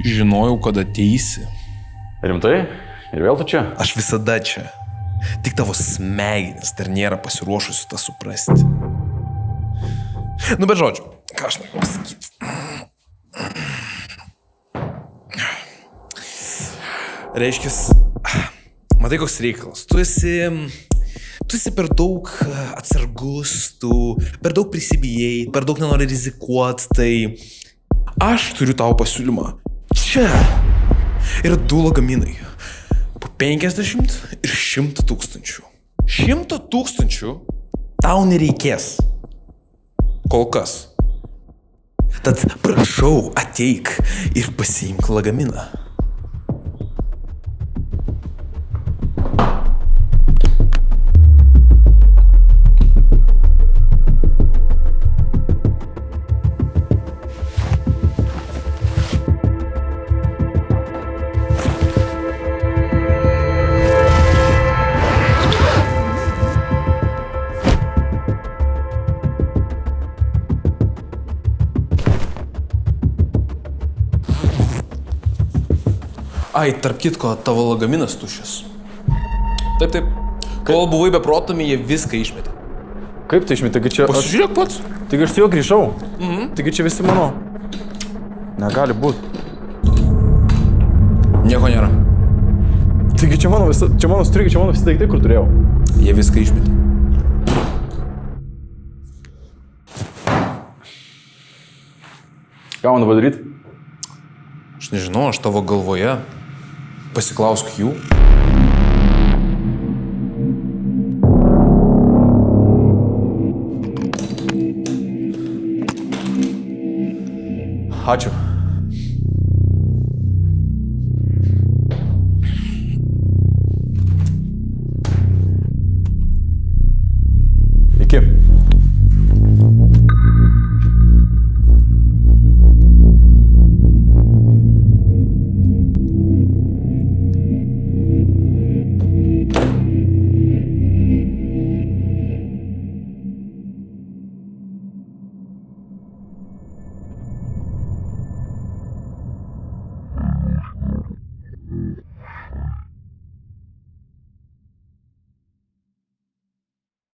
Žinojau, kad ateisi. Rimtai? Ir vėl tu čia? Aš visada čia. Tik tavo smegenis dar nėra pasiruošusi tą suprasti. Nu, bet žodžiu, ką aš noriu pasakyti. Reiškis, matai, koks reikalas. Tu esi per daug atsargus, tu per daug prisibijai, per daug nenori rizikuoti, tai aš turiu tau pasiūlymą. Čia yra 2 lagaminai. Po 50 ir 100 tūkstančių. 100 tūkstančių tau nereikės. Kol kas. Tad prašau, ateik ir pasiimk lagaminą. Ai, tarp kitko, tavo lagaminas tuščias. Taip. Kol buvai be protomi, jie viską išmetė. Kaip tai išmetė? Taigi čia... Pasižiūrėk pats. Taigi aš su juo grįžau. Taigi čia visi mano. Negali būt. Nieko nėra. Taigi čia mano strigai, čia mano visi daiktai, kur turėjau. Jie viską išmetė. Ką man padaryti? Aš nežinau, aš tavo galvoje. Pasiklausk jų. Ačiū.